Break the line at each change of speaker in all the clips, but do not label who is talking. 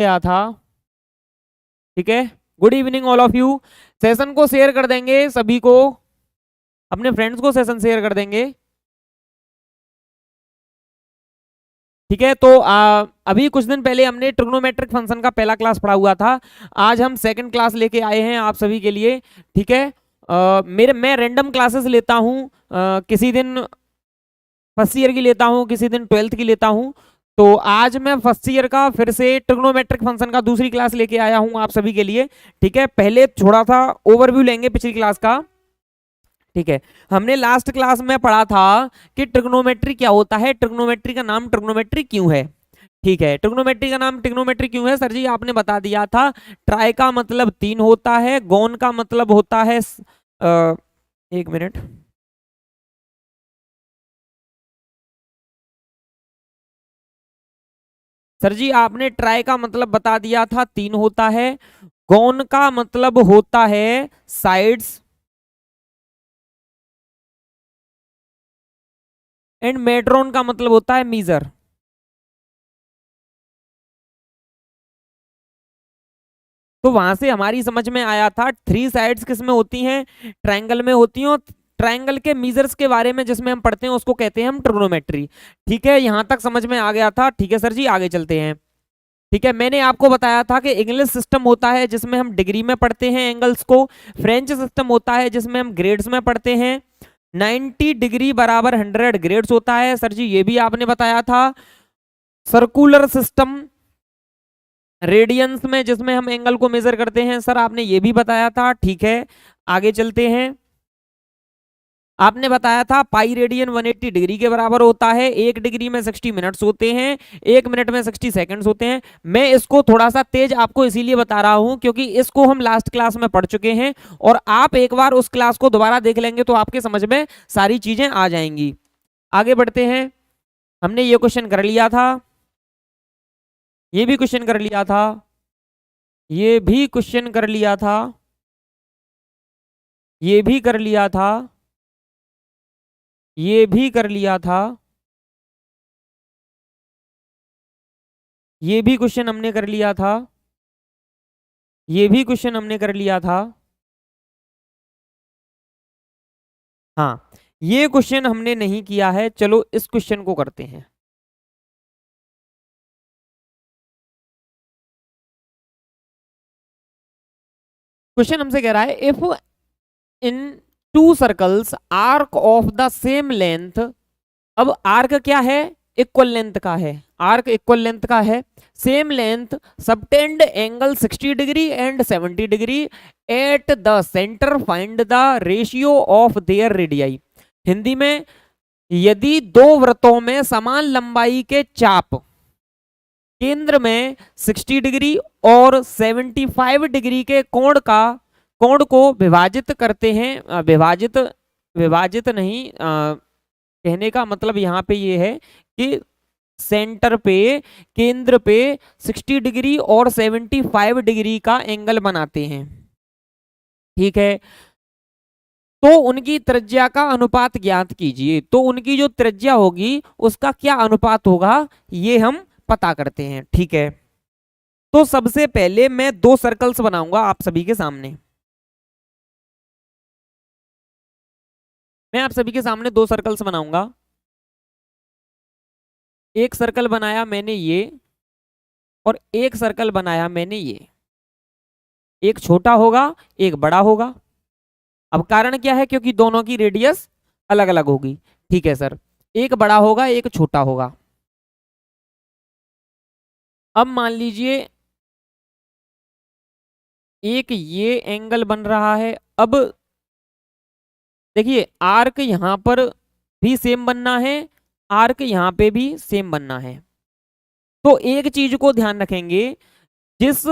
गया था। ठीक है, good evening all of you. Session को शेयर कर देंगे सभी को, अपने फ्रेंड्स को सेशन शेयर कर देंगे। ठीक है, तो अभी कुछ दिन पहले हमने ट्रिग्नोमेट्रिक फंक्शन का पहला क्लास पढ़ा हुआ था। आज हम सेकंड क्लास लेके आए हैं आप सभी के लिए। ठीक है, मैं रैंडम क्लासेस लेता हूँ, किसी दिन फर्स्ट ईयर की लेता हूँ, किसी दिन 12th की लेता हूँ। तो आज मैं फर्स्ट ईयर का फिर से ट्रिग्नोमेट्रिक फंक्शन का दूसरी क्लास लेके आया हूँ आप सभी के लिए। ठीक है, पहले थोड़ा सा ओवरव्यू लेंगे पिछली क्लास का। ठीक है, हमने लास्ट क्लास में पढ़ा था कि ट्रिग्नोमेट्री क्या होता है, ट्रिग्नोमेट्री का नाम ट्रिग्नोमेट्री क्यों है। ठीक है, ट्रिग्नोमेट्री का नाम ट्रिग्नोमेट्री क्यों है सर जी, आपने बता दिया था। ट्राई का मतलब 3 होता है, गोन का मतलब होता है एक मिनट, सर जी आपने ट्राई का मतलब बता दिया था 3 होता है, गोन का मतलब होता है साइड्स, एंड मेट्रोन का मतलब होता है मीजर। तो वहां से हमारी समझ में आया था 3 साइड्स किस में होती हैं, ट्रायंगल में होती हैं, और ट्रायंगल के मीजर्स के बारे में जिसमें हम पढ़ते हैं उसको कहते हैं हम ट्रिग्नोमेट्री। ठीक है, यहां तक समझ में आ गया था। ठीक है सर जी, आगे चलते हैं। ठीक है, मैंने आपको बताया था कि इंग्लिश सिस्टम होता है जिसमें हम डिग्री में पढ़ते हैं एंगल्स को, फ्रेंच सिस्टम होता है जिसमें हम ग्रेड्स में पढ़ते हैं, 90 डिग्री बराबर 100 ग्रेड्स होता है सर जी, ये भी आपने बताया था। सर्कुलर सिस्टम रेडियंस में जिसमें हम एंगल को मेजर करते हैं सर, आपने ये भी बताया था। ठीक है, आगे चलते हैं। आपने बताया था पाई रेडियन 180 डिग्री के बराबर होता है, 1 डिग्री में 60 मिनट्स होते हैं, 1 मिनट में 60 सेकंड्स होते हैं। मैं इसको थोड़ा सा तेज आपको इसीलिए बता रहा हूं क्योंकि इसको हम लास्ट क्लास में पढ़ चुके हैं, और आप एक बार उस क्लास को दोबारा देख लेंगे तो आपके समझ में सारी चीजें आ जाएंगी। आगे बढ़ते हैं। हमने ये क्वेश्चन कर लिया था, ये भी क्वेश्चन कर लिया था, ये भी क्वेश्चन कर लिया था, ये भी कर लिया था, ये भी कर लिया था, ये भी क्वेश्चन हमने कर लिया था, ये भी क्वेश्चन हमने कर लिया था। हाँ, ये क्वेश्चन हमने नहीं किया है, चलो इस क्वेश्चन को करते हैं। क्वेश्चन हमसे कह रहा है if in 2 circles arc of the same length. अब आर्क क्या है, इक्वल लेंथ का है, आर्क इक्वल लेंथ का है, same length subtend angle 60 degree and 70 degree at the centre find the ratio of their radii. Hindi में, यदि 2 वृत्तों में समान लंबाई के चाप केंद्र में 60 डिग्री और 75 डिग्री के कोण को विभाजित करते हैं, विभाजित विभाजित नहीं, कहने का मतलब यहाँ पे ये है कि सेंटर पे, केंद्र पे 60 डिग्री और 75 डिग्री का एंगल बनाते हैं। ठीक है, तो उनकी त्रिज्या का अनुपात ज्ञात कीजिए। तो उनकी जो त्रिज्या होगी उसका क्या अनुपात होगा ये हम पता करते हैं। ठीक है, तो सबसे पहले मैं 2 सर्कल्स बनाऊंगा आप सभी के सामने, मैं आप सभी के सामने 2 सर्कल्स बनाऊंगा। एक सर्कल बनाया मैंने ये, और एक सर्कल बनाया मैंने ये, एक छोटा होगा एक बड़ा होगा। अब कारण क्या है, क्योंकि दोनों की रेडियस अलग अलग होगी। ठीक है सर, एक बड़ा होगा एक छोटा होगा। अब मान लीजिए एक ये एंगल बन रहा है। अब देखिए आर्क यहां पर भी सेम बनना है, आर्क यहां पे भी सेम बनना है। तो एक चीज को ध्यान रखेंगे, जिस,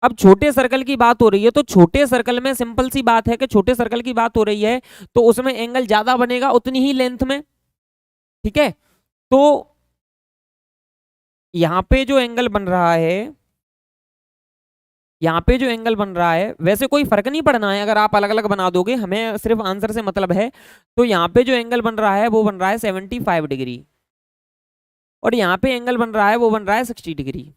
अब छोटे सर्कल की बात हो रही है तो छोटे सर्कल में सिंपल सी बात है कि छोटे सर्कल की बात हो रही है तो उसमें एंगल ज्यादा बनेगा उतनी ही लेंथ में। ठीक है, तो यहां पे जो एंगल बन रहा है, यहाँ पे जो एंगल बन रहा है, वैसे कोई फर्क नहीं पड़ना है अगर आप अलग अलग बना दोगे, हमें सिर्फ आंसर से मतलब है। तो यहाँ पे जो एंगल बन रहा है वो बन रहा है 75 डिग्री, और यहाँ पे एंगल बन रहा है वो बन रहा है 60 डिग्री।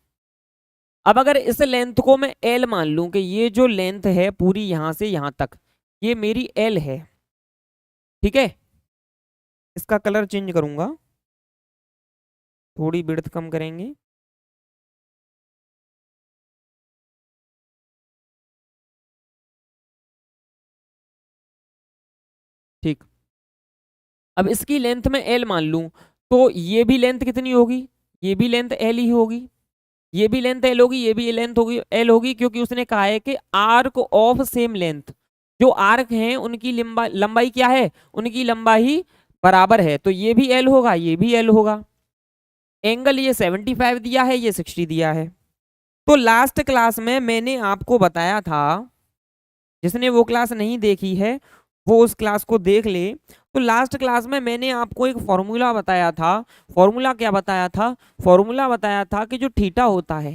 अब अगर इस लेंथ को मैं एल मान लूं कि ये जो लेंथ है पूरी यहां से यहां तक ये मेरी एल है, ठीक है। इसका कलर चेंज करूंगा, थोड़ी विड्थ कम करेंगे। ठीक, अब इसकी लेंथ में एल मान लूं तो ये भी लेंथ कितनी होगी, ये भी लेंथ एल ही होगी, ये भी लेंथ एल होगी, ये भी लेंथ होगी एल होगी, क्योंकि उसने कहा है कि आर्क ऑफ सेम लेंथ, जो आर्क हैं उनकी लंबाई क्या है, उनकी लंबाई बराबर है, तो ये भी एल होगा, ये भी एल होगा। एंगल ये 75 दिया है, ये 60 दिया है। तो लास्ट क्लास में मैंने आपको बताया था, जिसने वो क्लास नहीं देखी है वो उस क्लास को देख ले। तो लास्ट क्लास में मैंने आपको एक फॉर्मूला बताया था। फॉर्मूला क्या बताया था, फॉर्मूला बताया था कि जो थीटा होता है,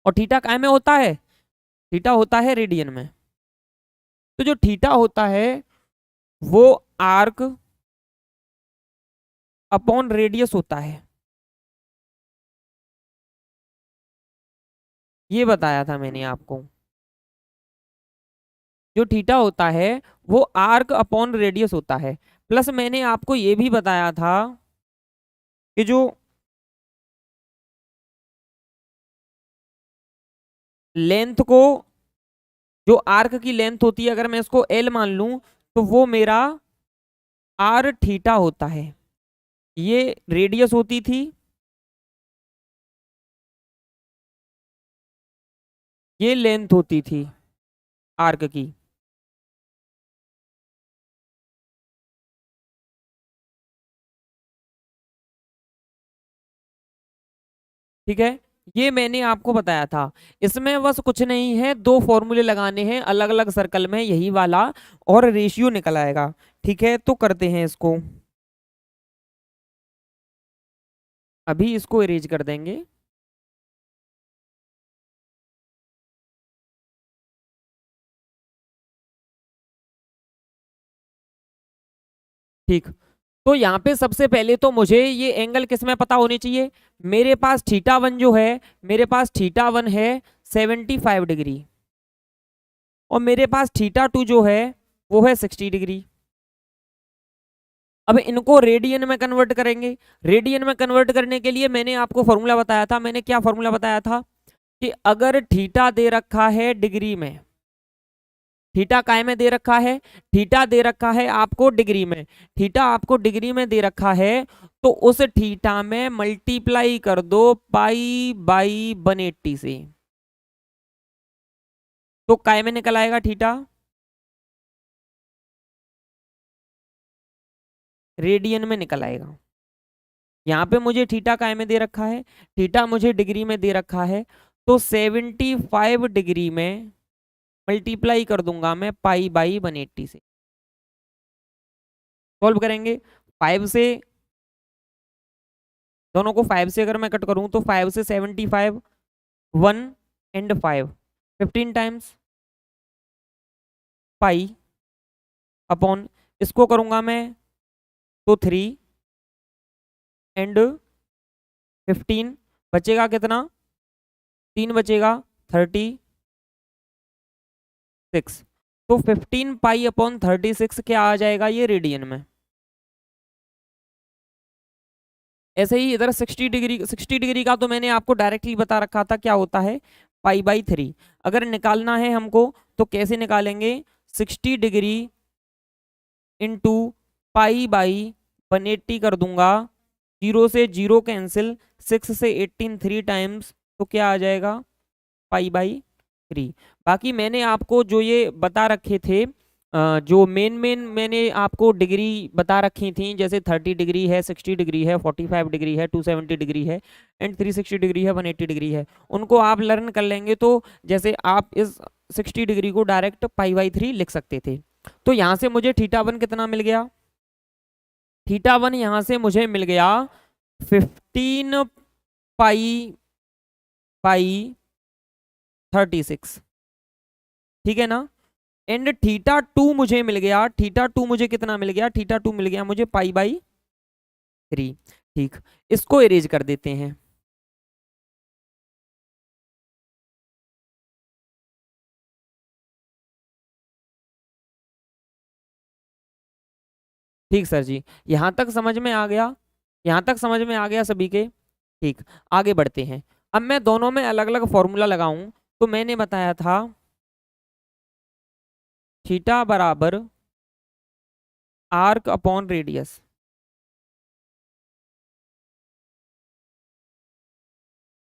और थीटा काय में होता है, थीटा होता है रेडियन में। तो जो थीटा होता है वो आर्क अपॉन रेडियस होता है, ये बताया था मैंने आपको। जो थीटा होता है वो आर्क अपॉन रेडियस होता है। प्लस मैंने आपको ये भी बताया था कि जो लेंथ को, जो आर्क की लेंथ होती है, अगर मैं इसको एल मान लूं तो वो मेरा आर थीटा होता है। ये रेडियस होती थी, ये लेंथ होती थी आर्क की। ठीक है, ये मैंने आपको बताया था। इसमें बस कुछ नहीं है, दो फॉर्मूले लगाने हैं अलग अलग सर्कल में, यही वाला, और रेशियो निकल आएगा। ठीक है, तो करते हैं इसको, अभी इसको इरेज कर देंगे। ठीक, तो यहाँ पे सबसे पहले तो मुझे ये एंगल किस में पता होनी चाहिए। मेरे पास थीटा वन जो है, मेरे पास थीटा वन है 75 डिग्री, और मेरे पास थीटा टू जो है वो है 60 डिग्री। अब इनको रेडियन में कन्वर्ट करेंगे। रेडियन में कन्वर्ट करने के लिए मैंने आपको फॉर्मूला बताया था। मैंने क्या फॉर्मूला बताया था कि अगर थीटा दे रखा है डिग्री में, थीटा काय में दे रखा है, थीटा दे रखा है आपको डिग्री में, थीटा आपको डिग्री में दे रखा है, तो उस थीटा में मल्टीप्लाई कर दो पाई बाई 180 से, तो काय में निकल आएगा थीटा, रेडियन में निकल आएगा। यहाँ पे मुझे थीटा काय में दे रखा है, थीटा मुझे डिग्री में दे रखा है, तो 75 डिग्री में मल्टीप्लाई कर दूंगा मैं पाई बाई 180 से। सॉल्व करेंगे, 5 से, दोनों को 5 से अगर मैं कट करूं तो 5 से 75, 1 एंड 5, 15 टाइम्स पाई अपॉन, इसको करूंगा मैं तो 3 एंड 15, बचेगा कितना, 3 बचेगा, 36। तो 15 पाई अपॉन 36 क्या आ जाएगा, ये रेडियन में। ऐसे ही इधर 60 डिग्री, 60 डिग्री का तो मैंने आपको डायरेक्टली बता रखा था क्या होता है, पाई बाई 3। अगर निकालना है हमको तो कैसे निकालेंगे, 60 डिग्री इंटू पाई बाई 180 कर दूंगा, 0 से 0 कैंसिल, 6 से 18 3 टाइम्स, तो क्या आ जाएगा, पाई बाई 3। बाकी मैंने आपको जो ये बता रखे थे, जो मेन मैंने आपको डिग्री बता रखी थी, जैसे 30 डिग्री है, 60 डिग्री है, 45 डिग्री है, 270 डिग्री है, एंड 360 डिग्री है, 180 डिग्री है, उनको आप लर्न कर लेंगे। तो जैसे आप इस 60 डिग्री को डायरेक्ट पाई बाई 3 लिख सकते थे। तो यहाँ से मुझे थीटा वन कितना मिल गया, थीटा वन यहाँ से मुझे मिल गया 15 पाई पाई 36, ठीक है ना। एंड थीटा टू मुझे मिल गया, थीटा टू मुझे कितना मिल गया, थीटा टू मिल गया मुझे पाई बाई 3। ठीक, इसको इरेज कर देते हैं। ठीक सर जी, यहाँ तक समझ में आ गया, यहाँ तक समझ में आ गया सभी के। ठीक, आगे बढ़ते हैं। अब मैं दोनों में अलग अलग फॉर्मूला लगाऊं, तो मैंने बताया था थीटा बराबर आर्क अपॉन रेडियस।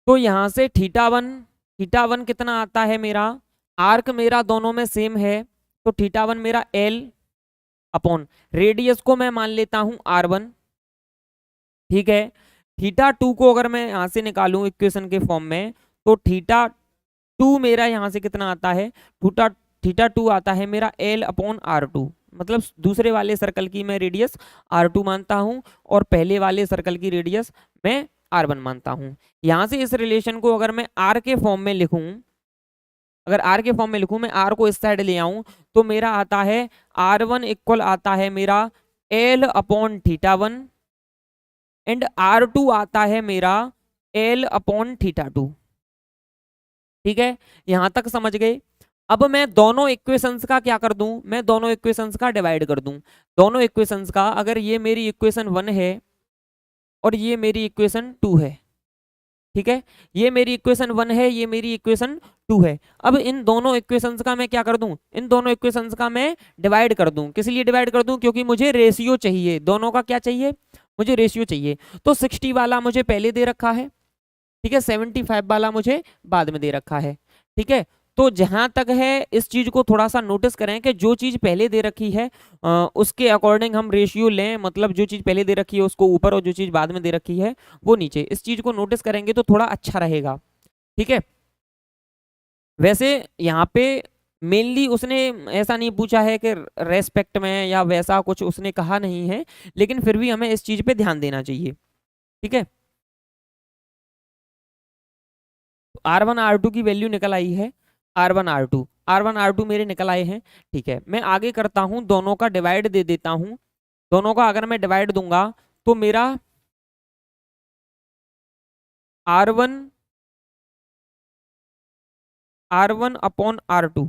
तो यहां से थीटा वन कितना आता है मेरा, आर्क मेरा दोनों में सेम है, तो थीटा वन मेरा एल अपॉन रेडियस को मैं मान लेता हूं आर वन। ठीक है, थीटा टू को अगर मैं यहां से निकालूं इक्वेशन के फॉर्म में, तो थीटा टू मेरा यहां से कितना आता है, थीटा थीटा टू आता है मेरा एल अपॉन आर टू। मतलब दूसरे वाले सर्कल की मैं रेडियस आर टू मानता हूं और पहले वाले सर्कल की रेडियस मैं आर वन मानता हूं। यहां से इस रिलेशन को अगर मैं आर के फॉर्म में लिखूं, अगर आर के फॉर्म में लिखूं, मैं आर को इस साइड ले आऊं, तो मेरा आता है आर वन इक्वल आता है मेरा L upon theta one, and R two आता है मेरा एल अपॉन थीटा टू। ठीक है, यहां तक समझ गए। अब मैं दोनों इक्वेशंस का क्या कर दूं, मैं दोनों इक्वेशंस का डिवाइड कर दूं। दोनों इक्वेशंस का, अगर ये मेरी इक्वेशन वन है और ये मेरी इक्वेशन टू है, ठीक है, ये मेरी इक्वेशन वन है, ये मेरी इक्वेशन टू है। अब इन दोनों इक्वेशंस का मैं क्या कर दूं, इन दोनों इक्वेशंस का मैं डिवाइड कर दूं। किस लिए डिवाइड कर दूं, क्योंकि मुझे रेशियो चाहिए, दोनों का क्या चाहिए, मुझे रेशियो चाहिए। तो 60 वाला मुझे पहले दे रखा है, ठीक है, 75 वाला मुझे बाद में दे रखा है। ठीक है, तो जहां तक है इस चीज को थोड़ा सा नोटिस करें कि जो चीज पहले दे रखी है उसके अकॉर्डिंग हम रेशियो लें, मतलब जो चीज पहले दे रखी है उसको ऊपर और जो चीज बाद में दे रखी है वो नीचे। इस चीज को नोटिस करेंगे तो थोड़ा अच्छा रहेगा। ठीक है, वैसे यहाँ पे मेनली उसने ऐसा नहीं पूछा है कि रेस्पेक्ट में या वैसा कुछ उसने कहा नहीं है, लेकिन फिर भी हमें इस चीज पे ध्यान देना चाहिए। ठीक है, आर वन आर टू की वैल्यू निकल आई है, R one R two, R one R two मेरे निकल आए हैं। ठीक है, मैं आगे करता हूं, दोनों का डिवाइड दे देता हूं। दोनों का अगर मैं डिवाइड दूंगा तो मेरा R one upon R two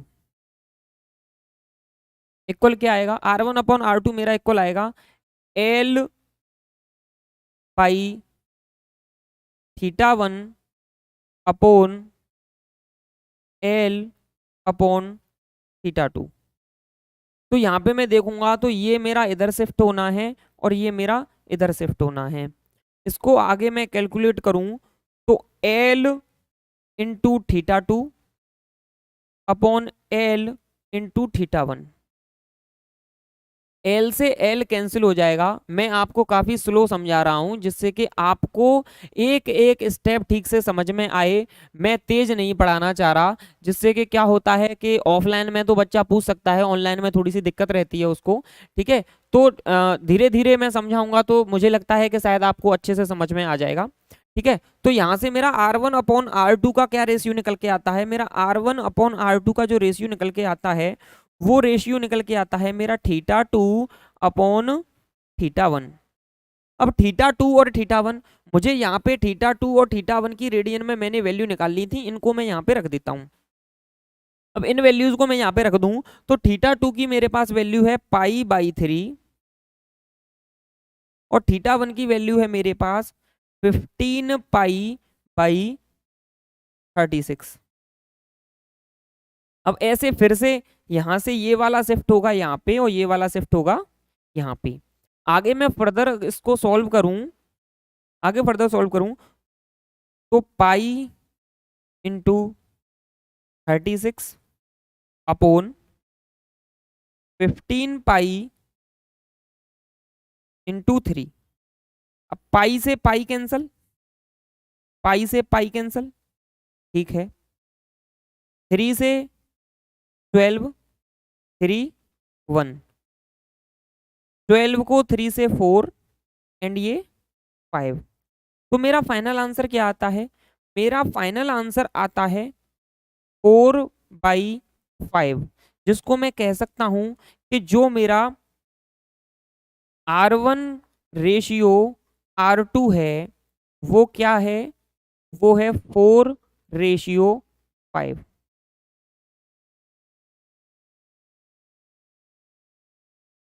equal क्या आएगा, R one upon R two मेरा इक्वल आएगा L pi theta one upon L upon theta two. तो यहाँ पे मैं देखूंगा तो ये मेरा इधर शिफ्ट होना है और ये मेरा इधर शिफ्ट होना है। इसको आगे मैं कैलकुलेट करूं तो L into theta two upon L into theta one, L से एल कैंसिल हो जाएगा। मैं आपको काफी स्लो समझा रहा हूं जिससे कि आपको एक एक स्टेप ठीक से समझ में आए। मैं तेज नहीं पढ़ाना चाह रहा, जिससे कि क्या होता है कि ऑफलाइन में तो बच्चा पूछ सकता है, ऑनलाइन में थोड़ी सी दिक्कत रहती है उसको। ठीक है, तो धीरे धीरे मैं समझाऊंगा तो मुझे लगता है कि शायद आपको अच्छे से समझ में आ जाएगा। ठीक है, तो यहां से मेरा R one upon R two का क्या रेशियो निकल के आता है, मेरा R one upon R two का जो रेशियो निकल के आता है वो रेशियो निकल के आता है मेरा theta two upon theta one. अब थीटा टू और थीटा वन, मुझे यहाँ पे थीटा टू और थीटा वन की रेडियन में मैंने वैल्यू निकाल ली थी, इनको मैं यहाँ पे रख देता हूँ। अब इन वैल्यूज को मैं यहाँ पे रख दूं तो थीटा टू की मेरे पास वैल्यू है पाई बाई थ्री और थीटा वन की वैल्यू है मेरे पास 15 पाई बाई 36। अब ऐसे फिर से यहां से ये वाला शिफ्ट होगा यहाँ पे और ये वाला शिफ्ट होगा यहाँ पे। आगे मैं फर्दर इसको सॉल्व करूं, आगे फर्दर सॉल्व करूं तो pi into 36 upon 15 pi into three. अब पाई से पाई कैंसल, पाई से पाई कैंसल, ठीक है, थ्री से 12, थ्री 1, 12 को 3 से 4 एंड ये 5। तो मेरा फाइनल आंसर क्या आता है, मेरा फाइनल आंसर आता है 4/5, जिसको मैं कह सकता हूं कि जो मेरा R1 रेशियो R2 है वो क्या है, वो है 4/5।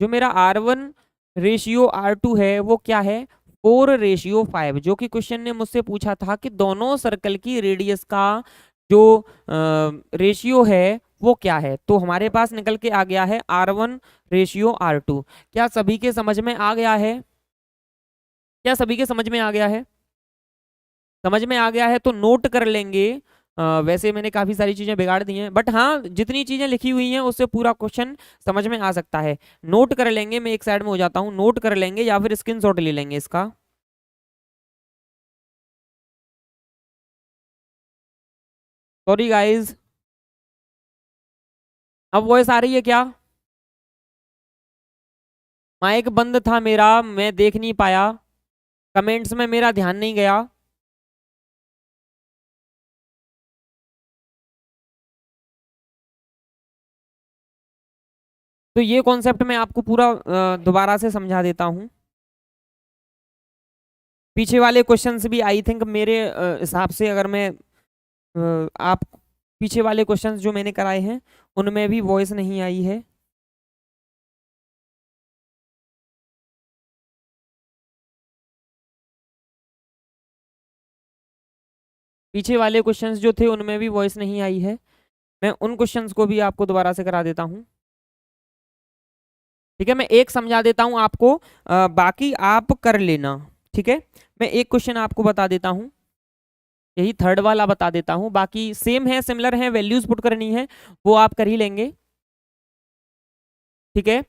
जो मेरा R1 रेशियो R2 है वो क्या है 4:5, जो कि क्वेश्चन ने मुझसे पूछा था कि दोनों सर्कल की रेडियस का जो रेशियो है वो क्या है। तो हमारे पास निकल के आ गया है R1:R2। क्या सभी के समझ में आ गया है? क्या सभी के समझ में आ गया है? समझ में आ गया है तो नोट कर लेंगे। वैसे मैंने काफी सारी चीजें बिगाड़ दी हैं, बट हाँ जितनी चीजें लिखी हुई हैं उससे पूरा क्वेश्चन समझ में आ सकता है। नोट कर लेंगे, मैं एक साइड में हो जाता हूँ, नोट कर लेंगे या फिर स्क्रीनशॉट ले लेंगे इसका। सॉरी गाइज, अब वॉइस आ रही है क्या? माइक बंद था मेरा, मैं देख नहीं पाया, कमेंट्स में मेरा ध्यान नहीं गया। तो ये कॉन्सेप्ट मैं आपको पूरा दोबारा से समझा देता हूँ। पीछे वाले क्वेश्चंस भी आई थिंक मेरे हिसाब से, अगर मैं आप पीछे वाले क्वेश्चंस जो मैंने कराए हैं उनमें भी वॉइस नहीं आई है। पीछे वाले क्वेश्चंस जो थे उनमें भी वॉइस नहीं आई है। मैं उन क्वेश्चंस को भी आपको दोबारा से करा देता हूँ। ठीक है, मैं एक समझा देता हूँ आपको, बाकी आप कर लेना। ठीक है, मैं एक क्वेश्चन आपको बता देता हूँ, यही थर्ड वाला बता देता हूँ, बाकी सेम है, सिमिलर है, वैल्यूज पुट करनी है वो आप कर ही लेंगे। ठीक है,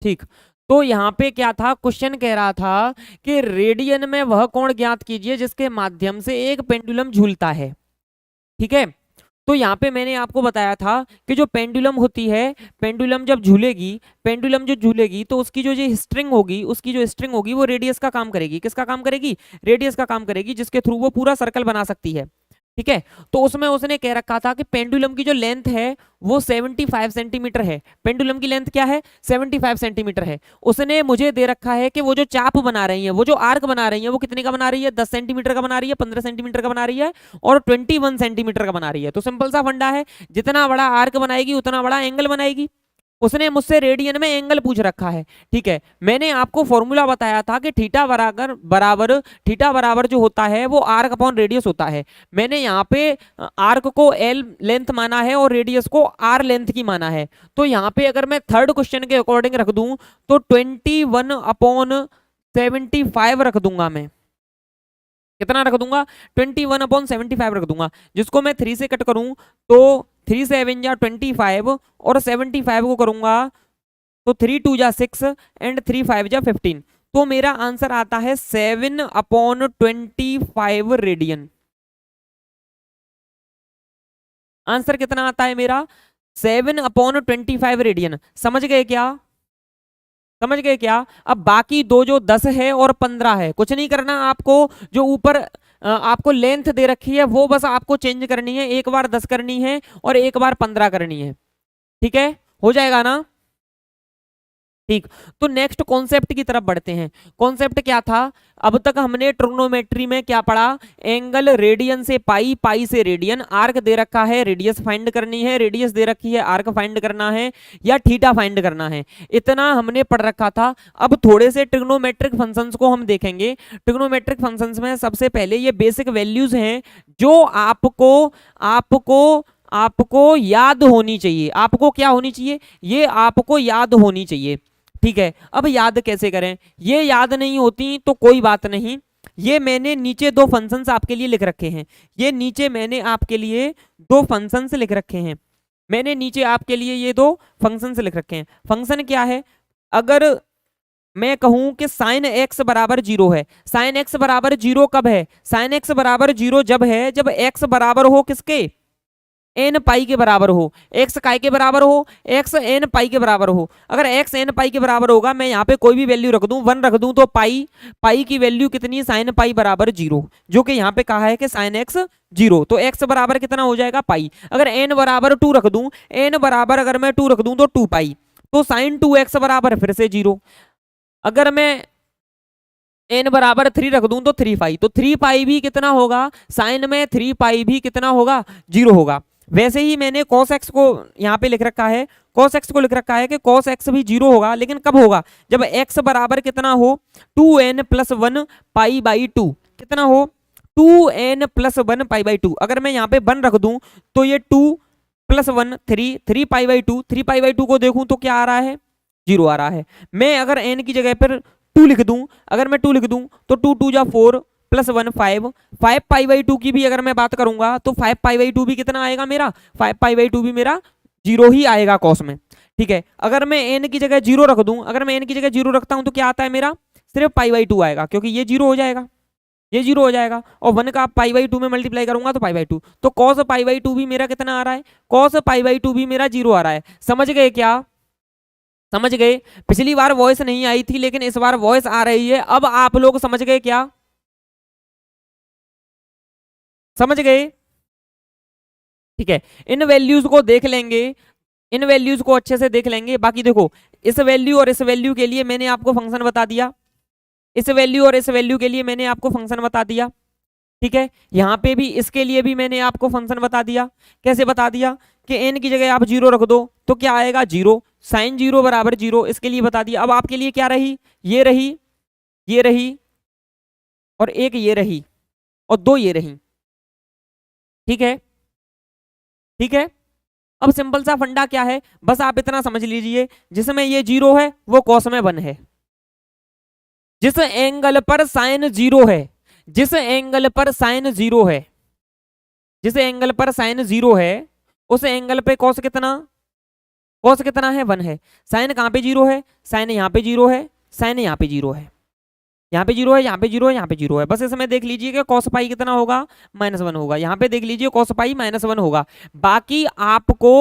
ठीक। तो यहाँ पे क्या था, क्वेश्चन कह रहा था कि रेडियन में वह कोण ज्ञात कीजिए जिसके माध्यम से एक पेंडुलम झूलता है। ठीक है, तो यहाँ पे मैंने आपको बताया था कि जो पेंडुलम होती है, पेंडुलम जब झूलेगी, पेंडुलम जो झूलेगी तो उसकी जो ये स्ट्रिंग होगी, उसकी जो स्ट्रिंग होगी वो रेडियस का काम करेगी। किसका काम करेगी? रेडियस का काम करेगी, जिसके थ्रू वो पूरा सर्कल बना सकती है। ठीक है, तो उसमें उसने कह रखा था कि पेंडुलम की जो लेंथ है वो 75 सेंटीमीटर है। पेंडुलम की लेंथ क्या है? 75 सेंटीमीटर है। उसने मुझे दे रखा है कि वो जो चाप बना रही है, वो जो आर्क बना रही है, वो कितने का बना रही है? 10 सेंटीमीटर का बना रही है, 15 सेंटीमीटर का बना रही है और 21 सेंटीमीटर का बना रही है। तो सिंपल सा फंडा है, जितना बड़ा आर्क बनाएगी उतना बड़ा एंगल बनाएगी। उसने मुझसे रेडियन में एंगल पूछ रखा है। ठीक है, मैंने आपको फॉर्मूला बताया था कि थीटा बराबर बराबर थीटा बराबर जो होता है वो आर्क अपॉन रेडियस होता है। मैंने यहाँ पे आर्क को एल लेंथ माना है और रेडियस को आर लेंथ की माना है। तो यहाँ पे अगर मैं थर्ड क्वेश्चन के अकॉर्डिंग रख दूं तो 21/75 रख दूंगा। मैं कितना रख दूंगा? 21/75 रख दूंगा, जिसको मैं 3 से कट करूं तो 3 7 या 25 और 75 को करूंगा तो 3 2 जा 6 एंड 3 5 जा 15। तो मेरा आंसर आता है 7/25 रेडियन। आंसर कितना आता है मेरा? 7/25 रेडियन। समझ गए क्या? समझ गए क्या? अब बाकी दो जो 10 है और 15 है, कुछ नहीं करना आपको। जो ऊपर आपको लेंथ दे रखी है वो बस आपको चेंज करनी है, एक बार 10 करनी है और एक बार 15 करनी है। ठीक है, हो जाएगा ना? ठीक, तो नेक्स्ट कॉन्सेप्ट की तरफ बढ़ते हैं। कॉन्सेप्ट क्या था? अब तक हमने ट्रिग्नोमेट्री में क्या पढ़ा? एंगल रेडियन से पाई, पाई से रेडियन, आर्क दे रखा है, रेडियस फाइंड करनी है, रेडियस दे रखी है, आर्क फाइंड करना है या थीटा फाइंड करना है। इतना हमने पढ़ रखा था। अब थोड़े से ट्रिग्नोमेट्रिक फंक्शंस को हम देखेंगे। ट्रिग्नोमेट्रिक फंक्शंस में सबसे पहले ये बेसिक वैल्यूज हैं जो आपको आपको आपको याद होनी चाहिए। आपको क्या होनी चाहिए? ये आपको याद होनी चाहिए। ठीक है, अब याद कैसे करें? ये याद नहीं होती तो कोई बात नहीं, ये मैंने नीचे दो फंक्शंस आपके लिए लिख रखे हैं। ये नीचे मैंने आपके लिए दो फंक्शंस लिख रखे हैं। मैंने नीचे आपके लिए ये दो फंक्शंस लिख रखे हैं। फंक्शन क्या है? अगर मैं कहूं कि साइन एक्स बराबर 0 है, साइन एक्स बराबर 0 कब है? साइन एक्स बराबर 0 जब है जब एक्स बराबर हो किसके? एन पाई के बराबर हो। एक्स काय के बराबर हो? एक्स एन पाई के बराबर हो। अगर एक्स एन पाई के बराबर होगा, मैं यहाँ पे कोई भी वैल्यू रख दूं, 1 रख दूं, तो पाई पाई की वैल्यू कितनी? साइन पाई बराबर 0, जो कि यहाँ पे कहा है कि साइन एक्स 0, तो एक्स बराबर कितना हो जाएगा? पाई। अगर एन बराबर 2 रख दूं, एन बराबर अगर मैं 2 रख दूं तो 2 पाई, तो साइन 2x बराबर फिर से 0। अगर मैं एन बराबर 3 रख दूं तो 3 पाई, तो 3 पाई भी कितना होगा? साइन में 3 पाई भी कितना होगा? 0 होगा। वैसे ही मैंने cos x को यहाँ पे लिख रखा है, cos x को लिख रखा है कि cos x भी 0 होगा, लेकिन कब होगा, जब x बराबर कितना हो 2n+1 पाई बाई 2, कितना हो 2n+1 पाई बाई 2। अगर मैं यहाँ पे 1 रख दूं तो ये 2+1 3 पाई बाई 2, 3 पाई बाई 2 को देखूं तो क्या आ रहा है, 0 आ रहा है। मैं अगर n की जगह पर 2 लिख दूं, अगर मैं 2 लिख दूं तो 2 2 जा 4 +1 5, 5 पाई बाई 2 की भी अगर मैं बात करूंगा तो 5 पाई बाई 2 भी कितना आएगा मेरा, 5 पाई बाई 2 भी मेरा 0 ही आएगा कॉस में। ठीक है, अगर मैं n की जगह 0 रख दूं, अगर मैं n की जगह 0 रखता हूं तो क्या आता है मेरा, सिर्फ पाई बाई 2 आएगा, क्योंकि ये 0 हो जाएगा, ये 0 हो जाएगा, और 1 का पाई बाई 2 में मल्टीप्लाई करूंगा तो पाई बाई 2, तो कॉस पाई बाई 2 भी मेरा कितना आ रहा है, कॉस पाई बाई 2 भी मेरा 0 आ रहा है। समझ गए क्या, समझ गए। पिछली बार वॉइस नहीं आई थी लेकिन इस बार वॉइस आ रही है, अब आप लोग समझ गए क्या, समझ गए। ठीक है, इन वैल्यूज को देख लेंगे, इन वैल्यूज को अच्छे से देख लेंगे। बाकी देखो, इस वैल्यू और इस वैल्यू के लिए मैंने आपको फंक्शन बता दिया, इस वैल्यू और इस वैल्यू के लिए मैंने आपको फंक्शन बता दिया। ठीक है, यहाँ पे भी इसके लिए भी मैंने आपको फंक्शन बता दिया। कैसे बता दिया कि n की जगह आप 0 रख दो तो क्या आएगा 0, साइन 0 बराबर 0, इसके लिए बता दिया। अब आपके लिए क्या रही, ये रही, ये रही, और एक ये रही, और दो ये रही। ठीक है, ठीक है। अब सिंपल सा फंडा क्या है, बस आप इतना समझ लीजिए, जिसमें ये 0 है वो कॉस में 1 है, जिस एंगल पर साइन 0 है, जिस एंगल पर साइन 0 है, जिस एंगल पर साइन 0 है उस एंगल पे कॉस कितना, कॉस कितना है 1 है। साइन कहाँ पे 0 है, साइन यहाँ पे 0 है, साइन यहाँ पे 0 है, यहाँ पे 0 है, यहाँ पे 0 है, यहाँ पे 0 है। बस इसमें देख लीजिए कि कॉस पाई कितना होगा, -1 होगा। यहाँ पे देख लीजिए कॉस पाई -1 होगा। बाकी आपको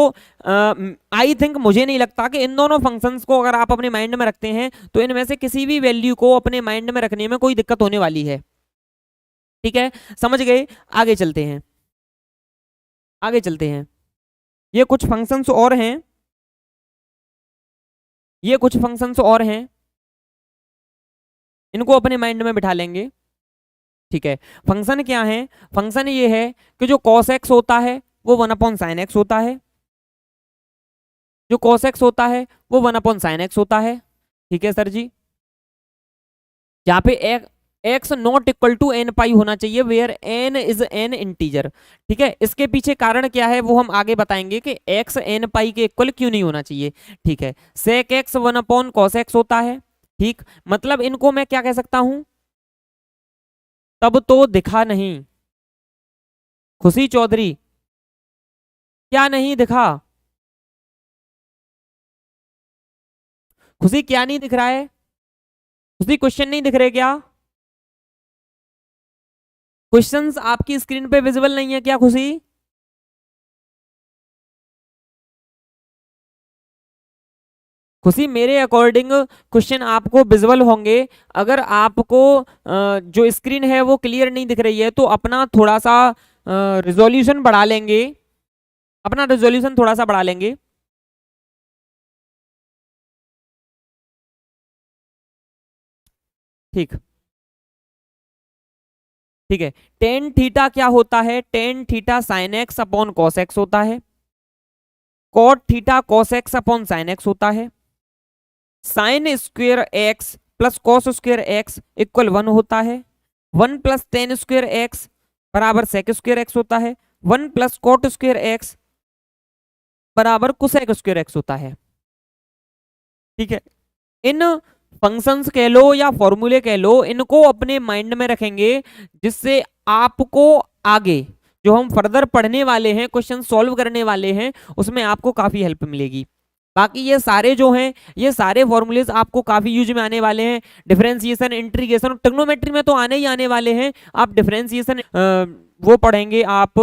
आई थिंक, मुझे नहीं लगता कि इन दोनों फंक्शंस को अगर आप अपने माइंड में रखते हैं तो इनमें से किसी भी वैल्यू को अपने माइंड में रखने में कोई दिक्कत होने वाली है। ठीक है, समझ गए। आगे चलते हैं, आगे चलते हैं। ये कुछ फंक्शंस और हैं, ये कुछ फंक्शंस और हैं, इनको अपने माइंड में बिठा लेंगे। ठीक है, फंक्शन क्या है, फंक्शन ये है कि जो cos x होता है वो 1/sin x होता है, जो cos x होता है वो 1/sin x होता है। ठीक है सर जी, जहाँ पे x not equal to n pi होना चाहिए, where n is an integer. ठीक है, इसके पीछे कारण क्या है वो हम आगे बताएंगे कि x n पाई के इक्वल क्यों नहीं होना चाहिए। ठीक है, sec x 1/cos x होता है। ठीक, मतलब इनको मैं क्या कह सकता हूं, तब तो दिखा नहीं, खुशी चौधरी क्या नहीं दिखा, खुशी क्या नहीं दिख रहा है, खुशी क्वेश्चन नहीं दिख रहे क्या, क्वेश्चंस आपकी स्क्रीन पे विजिबल नहीं है क्या खुशी, खुशी मेरे अकॉर्डिंग क्वेश्चन आपको विजुअल होंगे। अगर आपको जो स्क्रीन है वो क्लियर नहीं दिख रही है तो अपना थोड़ा सा रिजोल्यूशन बढ़ा लेंगे, अपना रिजोल्यूशन थोड़ा सा बढ़ा लेंगे। ठीक, ठीक है। टेन थीटा क्या होता है, tan theta sin x upon cos x होता है, cot theta cos x upon sin x होता है, sin square x plus cos square x equal 1 होता है, 1 प्लस टेन स्क्वेयर एक्स बराबर सेक स्क्वेयर एक्स होता है, 1 प्लस कॉट स्क्वेयर एक्स बराबर कोसेक स्क्वेयर एक्स होता है। ठीक है, इन फंक्शंस कह लो या फॉर्मूले कह लो, इनको अपने माइंड में रखेंगे, जिससे आपको आगे जो हम फर्दर पढ़ने वाले हैं, क्वेश्चन सॉल्व करने वाले हैं, उसमें आपको काफी हेल्प मिलेगी। बाकी ये सारे जो हैं, ये सारे फॉर्मूलेज आपको काफी यूज में आने वाले हैं। डिफरेंशिएशन, इंटीग्रेशन, ट्रिग्नोमेट्री में तो आने ही आने वाले हैं। आप डिफरेंशिएशन वो पढ़ेंगे, आप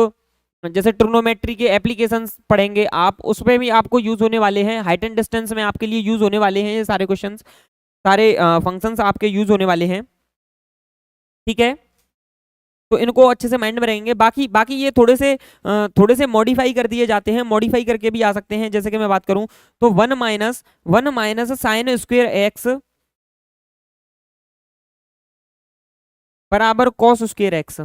जैसे ट्रिग्नोमेट्री के एप्लीकेशंस पढ़ेंगे आप, उसमें भी आपको यूज होने वाले हैं। हाइट एंड डिस्टेंस में आपके लिए यूज होने वाले हैं ये सारे क्वेश्चंस, सारे फंक्शंस आपके यूज होने वाले हैं। ठीक है, तो इनको अच्छे से माइंड में रहेंगे। बाकी बाकी ये थोड़े से मॉडिफाई कर दिए जाते हैं, मॉडिफाई करके भी आ सकते हैं। जैसे कि मैं बात करूं तो 1 माइनस साइन स्क्वेयर एक्स बराबर कॉस स्क्वेयर एक्स,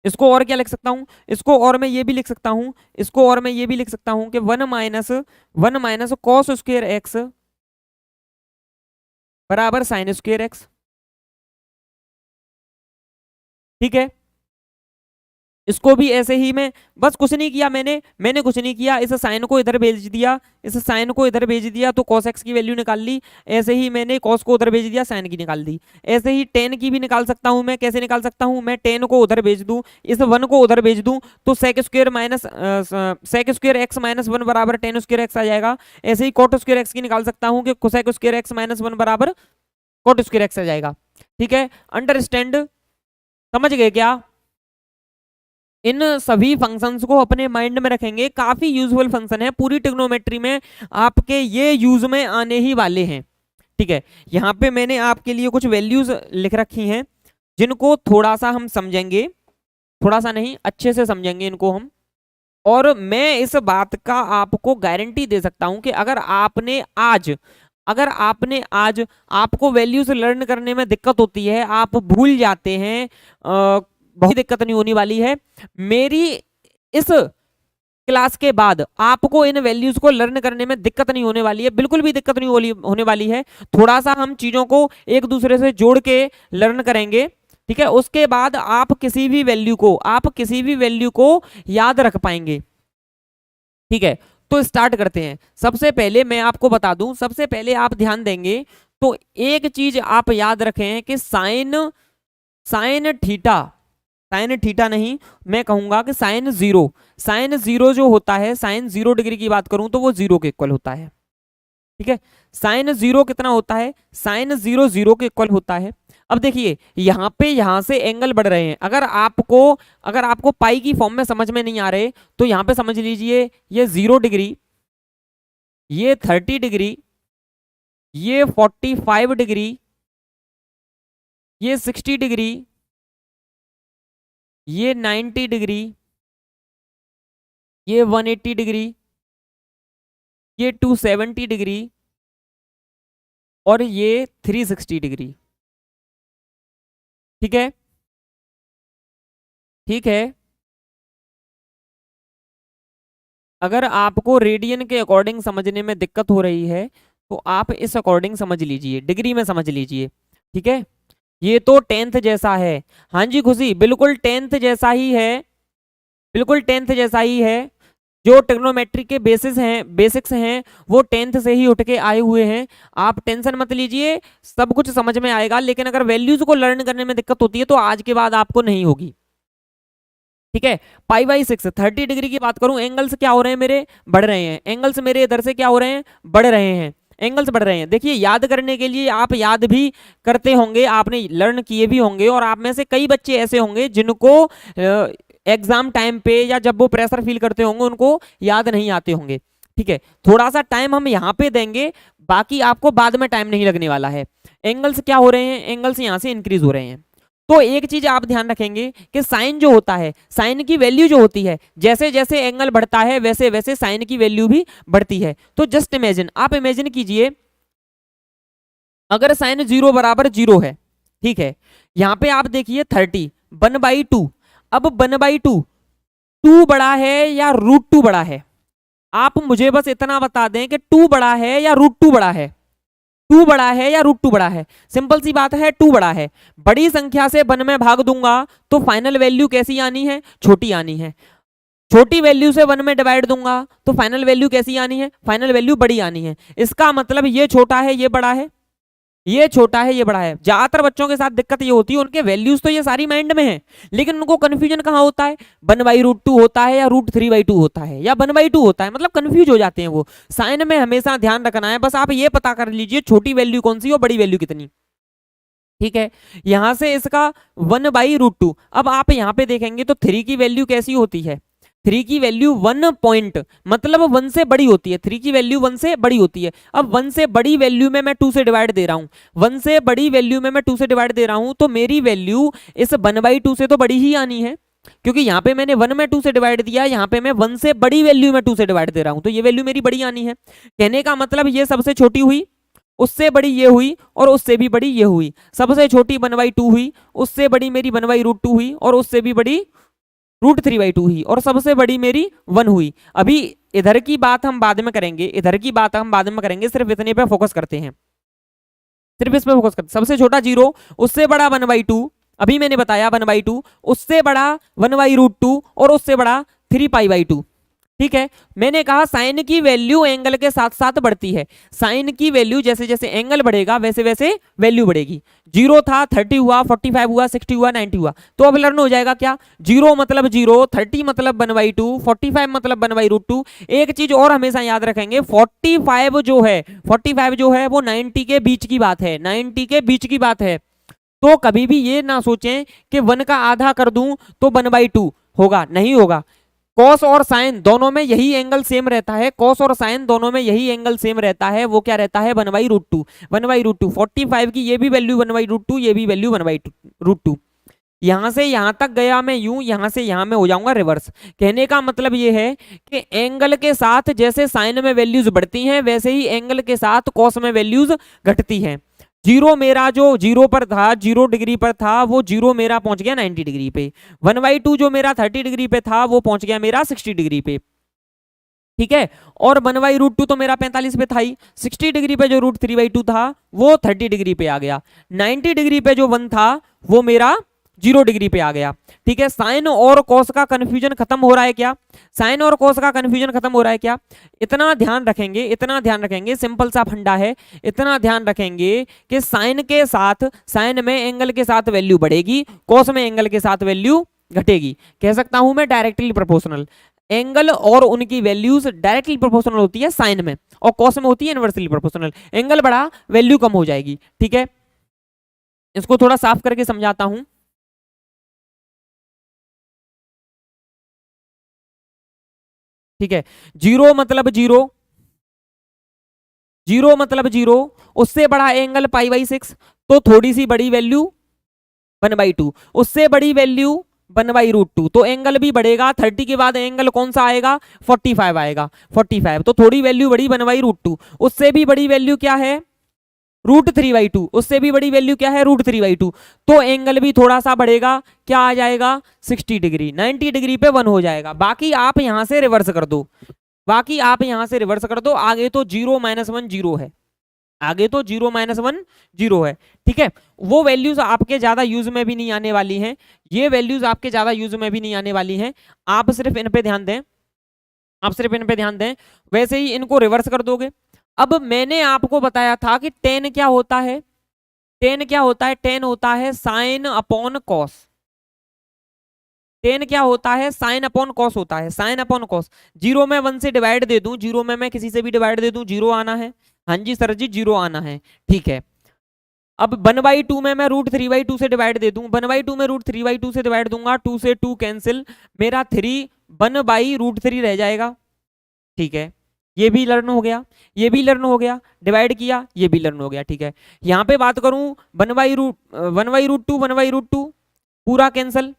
इसको और क्या लिख सकता हूं, इसको और मैं ये भी लिख सकता हूं, इसको और मैं ये भी लिख सकता हूं कि one minus cos square x बराबर साइन स्क्वायर एक्स। ठीक है, इसको भी ऐसे ही मैं बस कुछ नहीं किया, मैंने कुछ नहीं किया, इस साइन को इधर भेज दिया, इस साइन को इधर भेज दिया तो cos x की वैल्यू निकाल ली। ऐसे ही मैंने cos को उधर भेज दिया, साइन की निकाल दी। ऐसे ही tan की भी निकाल सकता हूं मैं। कैसे निकाल सकता हूं मैं, tan को उधर भेज दूं, इस 1 को उधर भेज दूं तो sec स्क्वायर एक्स माइनस 1 बराबर tan स्क्वायर एक्स आ जाएगा। ऐसे ही cot स्क्वायर एक्स की निकाल सकता हूं कि cosec स्क्वायर एक्स माइनस 1 बराबर cot स्क्वायर एक्स आ जाएगा। ठीक है, अंडरस्टैंड, समझ गए क्या? इन सभी फंक्शंस को अपने माइंड में रखेंगे, काफी यूजफुल फंक्शन है, पूरी ट्रिग्नोमेट्री में आपके ये यूज में आने ही वाले हैं। ठीक है, यहाँ पे मैंने आपके लिए कुछ वैल्यूज लिख रखी हैं जिनको थोड़ा सा हम समझेंगे, थोड़ा सा नहीं अच्छे से समझेंगे इनको हम। और मैं इस बात का आपको गारंटी दे सकता हूं कि अगर आपने आज आपको वैल्यूज लर्न करने में दिक्कत होती है, आप भूल जाते हैं, बहुत दिक्कत नहीं होने वाली है। मेरी इस क्लास के बाद आपको इन वैल्यूज को लर्न करने में दिक्कत नहीं होने वाली है, बिल्कुल भी दिक्कत नहीं होने वाली है। थोड़ा सा हम चीजों को एक दूसरे से जोड़ के लर्न करेंगे। ठीक है, उसके बाद आप किसी भी वैल्यू को याद रख पाएंगे। ठीक है, तो स्टार्ट करते हैं। सबसे पहले मैं आपको बता दूं, सबसे पहले आप ध्यान देंगे तो एक चीज आप याद रखें कि साइन थीटा नहीं, मैं कहूंगा कि साइन जीरो जो होता है, साइन 0 डिग्री की बात करूं तो वो 0 के इक्वल होता है। ठीक है, साइन 0 कितना होता है, साइन 0 के इक्वल होता है। अब देखिए यहां से एंगल बढ़ रहे हैं। अगर आपको पाई की फॉर्म में समझ में नहीं आ रहे तो यहां पे समझ लीजिए, ये 0 डिग्री, ये 30 डिग्री, ये 45 डिग्री, ये 60 डिग्री, ये 90 डिग्री, ये 180 डिग्री, ये 270 डिग्री और ये 360 डिग्री। ठीक है, ठीक है, अगर आपको रेडियन के अकॉर्डिंग समझने में दिक्कत हो रही है तो आप इस अकॉर्डिंग समझ लीजिए, डिग्री में समझ लीजिए। ठीक है, ये तो 10th जैसा है। हाँ जी खुशी, बिल्कुल 10th जैसा ही है, बिल्कुल 10th जैसा ही है। जो ट्रिग्नोमेट्री के बेसिक्स हैं वो 10th से ही उठ के आए हुए हैं। आप टेंशन मत लीजिए, सब कुछ समझ में आएगा। लेकिन अगर वैल्यूज को लर्न करने में दिक्कत होती है तो आज के बाद आपको नहीं होगी। ठीक है, पाई बाई 6 30 डिग्री की बात करूं, एंगल्स क्या हो रहे हैं मेरे, बढ़ रहे हैं। एंगल्स मेरे इधर से क्या हो रहे हैं, बढ़ रहे हैं, एंगल्स बढ़ रहे हैं। देखिए याद करने के लिए आप याद भी करते होंगे, आपने लर्न किए भी होंगे, और आप में से कई बच्चे ऐसे होंगे जिनको एग्जाम टाइम पे या जब वो प्रेशर फील करते होंगे उनको याद नहीं आते होंगे। ठीक है, थोड़ा सा टाइम हम यहाँ पे देंगे, बाकी आपको बाद में टाइम नहीं लगने वाला है। एंगल्स क्या हो रहे हैं, एंगल्स यहाँ से इंक्रीज हो रहे हैं। तो एक चीज आप ध्यान रखेंगे कि साइन जो होता है, साइन की वैल्यू जो होती है, जैसे जैसे एंगल बढ़ता है वैसे वैसे साइन की वैल्यू भी बढ़ती है। तो जस्ट इमेजिन, आप इमेजिन कीजिए अगर साइन 0 बराबर 0 है, ठीक है, यहां पे आप देखिए 30 1/2। अब 1/2 2 बड़ा है या √2 बड़ा है? आप मुझे बस इतना बता दें कि 2 बड़ा है या √2 बड़ा है, 2 बड़ा है या √2 बड़ा है। सिंपल सी बात है, 2 बड़ा है। बड़ी संख्या से 1 में भाग दूंगा तो फाइनल वैल्यू कैसी आनी है, छोटी आनी है। छोटी वैल्यू से 1 में डिवाइड दूंगा तो फाइनल वैल्यू कैसी आनी है, फाइनल वैल्यू बड़ी आनी है। इसका मतलब ये छोटा है ये बड़ा है, ये छोटा है ये बड़ा है। ज्यादातर बच्चों के साथ दिक्कत ये होती है, उनके वैल्यूज तो ये सारी माइंड में है, लेकिन उनको कंफ्यूजन कहाँ होता है, 1/√2 होता है या √3/2 होता है या 1/2 होता है, मतलब कंफ्यूज हो जाते हैं वो। साइन में हमेशा ध्यान रखना है, बस आप ये पता कर लीजिए छोटी वैल्यू कौन सी और बड़ी वैल्यू कितनी। ठीक है, यहां से इसका 1/√2। अब आप यहाँ पे देखेंगे तो 3 की वैल्यू कैसी होती है, 3 की वैल्यू 1 पॉइंट, मतलब 1 से बड़ी होती है। 3 की वैल्यू 1 से बड़ी होती है। अब 1 से बड़ी वैल्यू में मैं 2 से डिवाइड दे रहा हूं, 1 से बड़ी वैल्यू में मैं 2 से डिवाइड दे रहा हूं, तो मेरी वैल्यू इस 1/2 से तो बड़ी ही आनी है, क्योंकि यहाँ पे मैंने 1 में 2 से डिवाइड दिया, यहाँ पे मैं 1 से बड़ी वैल्यू में 2 से डिवाइड दे रहा हूं, तो ये वैल्यू मेरी बड़ी आनी है। कहने का मतलब ये सबसे छोटी हुई, उससे बड़ी ये हुई, और उससे भी बड़ी ये हुई। सबसे छोटी 1/2 हुई, उससे बड़ी मेरी 1/√2 हुई, और उससे भी बड़ी √3/2 हुई और सबसे बड़ी मेरी 1 हुई। अभी इधर की बात हम बाद में करेंगे, इधर की बात हम बाद में करेंगे, सिर्फ इतने पे फोकस करते हैं, सिर्फ इस पे फोकस करते। सबसे छोटा 0, उससे बड़ा 1/2, अभी मैंने बताया 1/2, उससे बड़ा 1/√2 और उससे बड़ा 3π/2। ठीक है, मैंने कहा साइन की वैल्यू एंगल के साथ साथ बढ़ती है। साइन की वैल्यू जैसे जैसे एंगल बढ़ेगा वैसे वैसे वैल्यू बढ़ेगी। 0 था, 30 हुआ, 45 हुआ, 60 हुआ, 90 हुआ। तो अब लर्न हो जाएगा क्या, 0 मतलब 0, 30 मतलब 1/2, 45 मतलब 1/√2। एक चीज और हमेशा याद रखेंगे, 45 जो है वो 90 के बीच की बात है, 90 के बीच की बात है। तो कभी भी ये ना सोचें कि 1 का आधा कर दूं तो 1/2 होगा, नहीं होगा। कॉस और साइन दोनों में यही एंगल सेम रहता है, कॉस और साइन दोनों में यही एंगल सेम रहता है। वो क्या रहता है, 1/√2। 1/√2, 45 की ये भी वैल्यू 1/√2, ये भी वैल्यू 1/√2। यहां से यहां तक गया मैं यूं, यहां से यहां में हो जाऊंगा रिवर्स। कहने का मतलब ये है कि एंगल के साथ जैसे साइन में वैल्यूज बढ़ती हैं वैसे ही एंगल के साथ कॉस में वैल्यूज घटती हैं। 0 मेरा जो 0 पर था, 0 डिग्री पर था, वो 0 मेरा पहुंच गया 90 डिग्री पे। 1/2 जो मेरा 30 डिग्री पे था वो पहुंच गया मेरा 60 डिग्री पे। ठीक है, और 1/√2 तो मेरा 45 पे था ही। 60 डिग्री पे जो √3/2 था वो 30 डिग्री पे आ गया। 90 डिग्री पे जो 1 था वो मेरा 0 डिग्री पे आ गया। ठीक है, साइन और कॉस का कंफ्यूजन खत्म हो रहा है क्या, साइन और कॉस का कंफ्यूजन खत्म हो रहा है क्या। इतना ध्यान रखेंगे, इतना ध्यान रखेंगे, सिंपल सा फंडा है। इतना ध्यान रखेंगे कि साइन के साथ, साइन में एंगल के साथ वैल्यू बढ़ेगी, कॉस में एंगल के साथ वैल्यू घटेगी। कह सकता हूं मैं डायरेक्टली प्रोपोर्शनल। एंगल और उनकी वैल्यूज डायरेक्टली प्रोपोर्शनल होती है साइन में, और कॉस में होती है इनवर्सली प्रोपोर्शनल। एंगल बढ़ा वैल्यू कम हो जाएगी। ठीक है, इसको थोड़ा साफ करके समझाता हूं। ठीक है, 0 मतलब 0, 0 मतलब 0, उससे बड़ा एंगल π/6, तो थोड़ी सी बड़ी वैल्यू 1/2, उससे बड़ी वैल्यू 1/√2, तो एंगल भी बढ़ेगा। 30 के बाद एंगल कौन सा आएगा, 45 आएगा। 45 तो थोड़ी वैल्यू बढ़ी 1/√2, उससे भी बड़ी वैल्यू क्या है, √3/2, उससे भी बड़ी वैल्यू क्या है, √3/2। तो एंगल भी थोड़ा सा बढ़ेगा, क्या आ जाएगा, 60 डिग्री। 90 डिग्री पे 1 हो जाएगा। बाकी आप यहां से रिवर्स कर दो, बाकी आप यहां से रिवर्स कर दो। आगे तो 0 - 1 0 है, आगे तो 0 - 1 0 है। ठीक है, वो वैल्यूज आपके ज्यादा यूज में भी नहीं आने वाली हैं, ये वैल्यूज आपके ज्यादा यूज में भी नहीं आने वाली हैं। आप सिर्फ इन पे ध्यान दें, आप सिर्फ इन पे ध्यान दें, वैसे ही इनको रिवर्स कर दोगे। अब मैंने आपको बताया था कि टेन क्या होता है, टेन क्या होता है, टेन होता है साइन अपॉन कॉस। टेन क्या होता है, साइन अपॉन कॉस होता है, साइन अपॉन कॉस। 0 में 1 से डिवाइड दे दूं, 0 में मैं किसी से भी डिवाइड दे दूं, 0 आना है। हाँ जी सर जी 0 आना है। ठीक है, अब 1/2 में मैं √3/2 से डिवाइड दे दूं, 1/2 में √3/2 से डिवाइड दूंगा, 2 से 2 कैंसिल, मेरा 3 1/√3 रह जाएगा। ठीक है, ये भी लर्न हो गया, ये भी लर्न हो गया, डिवाइड किया, ये भी लर्न हो गया। ठीक है, यहाँ पे बात करूं 1/√2, 1/√2 पूरा कैंसिल,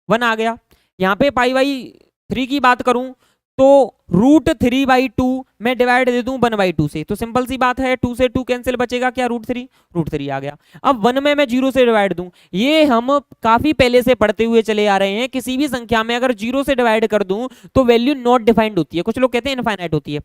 1 आ गया। यहाँ पे π/3 की बात करूं तो √3/2 मैं डिवाइड दे दूं 1/2 से, तो सिंपल सी बात है, 2 से 2 कैंसिल, बचेगा क्या, √3 आ गया। अब 1 में मैं 0 से डिवाइड दूं, ये हम काफी पहले से पढ़ते हुए चले आ रहे हैं। किसी भी संख्या में अगर 0 से डिवाइड कर दूं तो वैल्यू नॉट डिफाइंड होती है, कुछ लोग कहते हैं इनफाइनाइट होती है।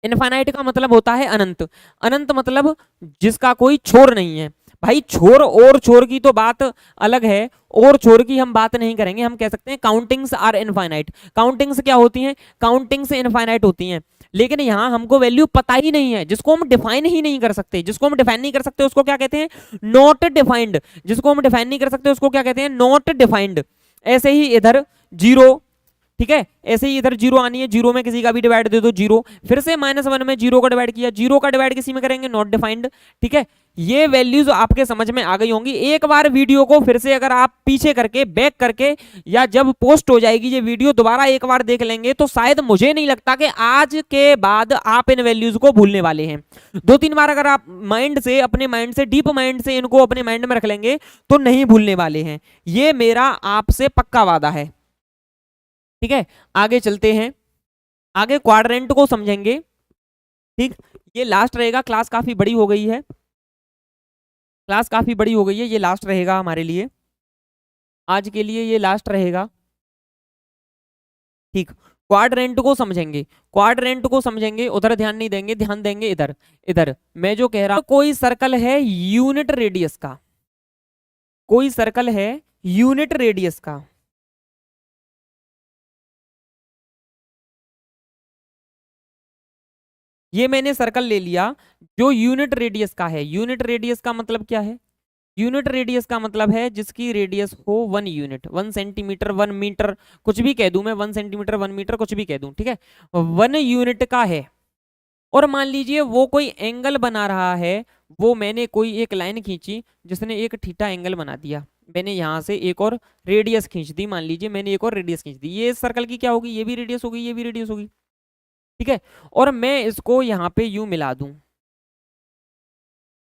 इनफाइनाइट का मतलब होता है अनंत, अनंत मतलब जिसका कोई छोर नहीं है। भाई छोर और छोर की तो बात अलग है, और छोर की हम बात नहीं करेंगे, हम कह सकते हैं काउंटिंग्स आर इनफाइनाइट। काउंटिंग्स क्या होती हैं, काउंटिंग्स इनफाइनाइट होती हैं। लेकिन यहां हमको वैल्यू पता ही नहीं है, जिसको हम डिफाइन ही नहीं कर सकते, जिसको हम डिफाइन नहीं कर सकते उसको क्या कहते हैं, नॉट डिफाइंड। जिसको हम डिफाइन नहीं कर सकते उसको क्या कहते हैं, नॉट डिफाइंड। ऐसे ही इधर 0, ठीक है, ऐसे ही इधर 0 आनी है, 0 में किसी का भी डिवाइड दे दो 0, फिर से -1 में 0 का डिवाइड किया, 0 का डिवाइड किसी में करेंगे, नॉट डिफाइंड। ठीक है, ये वैल्यूज आपके समझ में आ गई होंगी। एक बार वीडियो को फिर से अगर आप पीछे करके बैक करके, या जब पोस्ट हो जाएगी ये वीडियो दोबारा एक बार देख लेंगे तो शायद मुझे नहीं लगता कि आज के बाद आप इन वैल्यूज को भूलने वाले हैं। 2-3 बार अगर आप माइंड से, अपने माइंड से, डीप माइंड से इनको अपने माइंड में रख लेंगे तो नहीं भूलने वाले हैं, ये मेरा आपसे पक्का वादा है। ठीक है, आगे चलते हैं, आगे क्वाड्रेंट को समझेंगे। ठीक, ये लास्ट रहेगा, क्लास काफी बड़ी हो गई है, क्लास काफी बड़ी हो गई है, ये लास्ट रहेगा हमारे लिए, आज के लिए ये लास्ट रहेगा। ठीक, क्वाड्रेंट को समझेंगे, क्वाड्रेंट को समझेंगे, उधर ध्यान नहीं देंगे, ध्यान देंगे इधर। इधर मैं जो कह रहा हूं, कोई सर्कल है यूनिट रेडियस का, कोई सर्कल है यूनिट रेडियस का, ये मैंने सर्कल ले लिया जो यूनिट रेडियस का है। यूनिट रेडियस का मतलब क्या है? यूनिट रेडियस का मतलब है जिसकी रेडियस हो 1 यूनिट, 1 सेंटीमीटर, 1 मीटर, कुछ भी कह दूं मैं, 1 सेंटीमीटर, 1 मीटर, कुछ भी कह दूं, ठीक है, 1 यूनिट का है। और मान लीजिए वो कोई एंगल बना रहा है, वो मैंने कोई एक लाइन खींची जिसने एक थीटा एंगल बना दिया, मैंने यहां से एक और रेडियस खींच दी, मान लीजिए मैंने एक और रेडियस खींच दी, ये सर्कल की क्या होगी? ये भी रेडियस होगी, ये भी रेडियस होगी, ठीक है। और मैं इसको यहाँ पे यूं मिला दूं,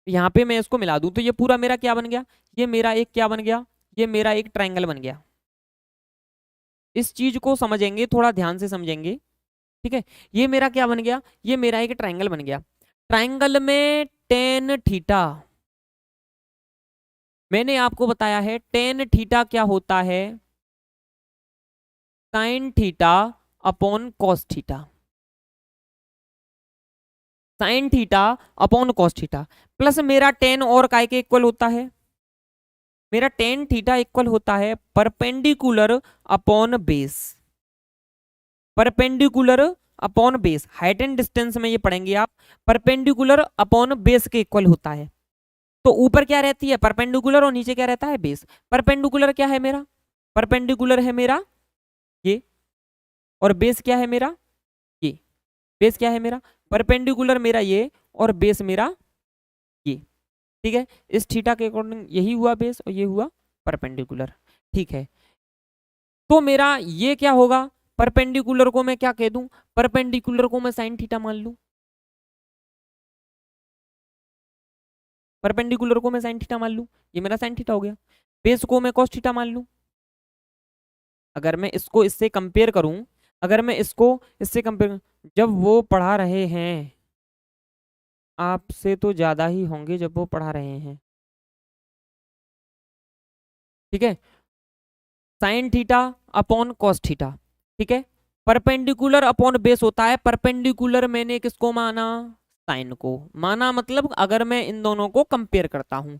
यहाँ पे मैं इसको मिला दूं, तो ये पूरा मेरा क्या बन गया? ये मेरा एक क्या बन गया? ये मेरा एक ट्रायंगल बन गया। इस चीज को समझेंगे, थोड़ा ध्यान से समझेंगे, ठीक है। ये मेरा क्या बन गया? ये मेरा एक ट्रायंगल बन गया। ट्रायंगल में टेन थीटा, मैंने आपको बताया है टेन थीटा क्या होता है? Sine theta upon cos theta, sine theta upon cos theta, plus मेरा टेन और काय के इक्वल होता है? मेरा टेन थीटा इक्वल होता है perpendicular upon base, perpendicular upon base, height and distance में ये पढ़ेंगे आप, परपेंडिकुलर अपॉन बेस के इक्वल होता है। तो ऊपर क्या रहती है? परपेंडिकुलर, और नीचे क्या रहता है? बेस। परपेंडिकुलर क्या है मेरा? परपेंडिकुलर है मेरा ये, और बेस क्या है मेरा? ये। बेस क्या है मेरा? परपेंडिकुलर मेरा ये, और बेस मेरा ये, ठीक है। इस थीटा के अकॉर्डिंग यही हुआ बेस और ये हुआ परपेंडिकुलर, ठीक है। तो मेरा ये क्या होगा? परपेंडिकुलर को मैं क्या कह दूं? परपेंडिकुलर को मैं साइन थीटा मान लूं, परपेंडिकुलर को मैं साइन थीटा मान लूं, ये मेरा साइन थीटा हो गया। बेस को मैं कॉस थीटा मान लूं। अगर मैं इसको इससे कंपेयर करूं, अगर मैं इसको इससे कंपेयर, जब वो पढ़ा रहे हैं, आपसे तो ज्यादा ही होंगे जब वो पढ़ा रहे हैं, ठीक है। Sine theta upon cos theta, ठीक है। परपेंडिकुलर अपॉन बेस होता है, परपेंडिकुलर मैंने किसको माना? साइन को माना, मतलब अगर मैं इन दोनों को कंपेयर करता हूं,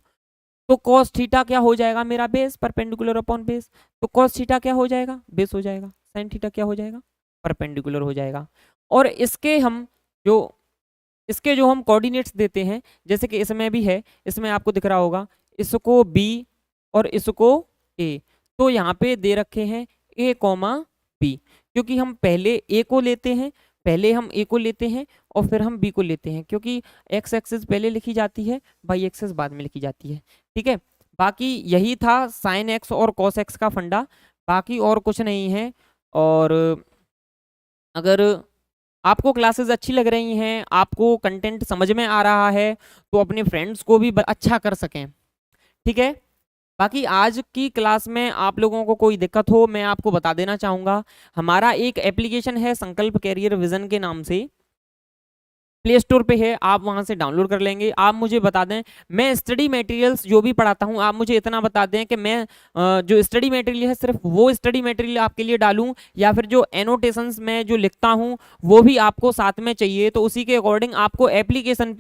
तो cos थीटा क्या हो जाएगा? मेरा बेस, परपेंडिकुलर अपॉन बेस, तो cos थीटा क्या हो जाएगा? बेस हो जाएगा। sin थीटा क्या हो जाएगा? परपेंडिकुलर हो जाएगा। और जो इसके जो हम कोऑर्डिनेट्स देते हैं, जैसे कि इसमें भी है, इसमें आपको दिख रहा होगा, इसको b और इसको a, तो यहाँ पे दे रखे हैं a कॉमा b, क्योंकि हम पहले a को लेते हैं, पहले हम a को लेते हैं और फिर हम b को लेते हैं, क्योंकि x एक्सिस पहले लिखी जाती है, y एक्सिस बाद में लिखी जाती है, ठीक है। बाकी यही था sin x और cos x का फंडा, बाकी और कुछ नहीं है। और अगर आपको क्लासेस अच्छी लग रही हैं, आपको कंटेंट समझ में आ रहा है, तो अपने फ्रेंड्स को भी अच्छा कर सकें, ठीक है। बाकी आज की क्लास में आप लोगों को कोई दिक्कत हो, मैं आपको बता देना चाहूँगा, हमारा एक एप्लीकेशन है संकल्प कैरियर विजन के नाम से, प्ले स्टोर पे है, आप वहां से डाउनलोड कर लेंगे। आप मुझे बता दें, मैं स्टडी मटेरियल्स जो भी पढ़ाता हूं, आप मुझे इतना बता दें कि मैं जो स्टडी मटेरियल है सिर्फ वो स्टडी मटेरियल आपके लिए डालूं, या फिर जो एनोटेशंस में जो लिखता हूं वो भी आपको साथ में चाहिए, तो उसी के अकॉर्डिंग आपको एप्लीकेशन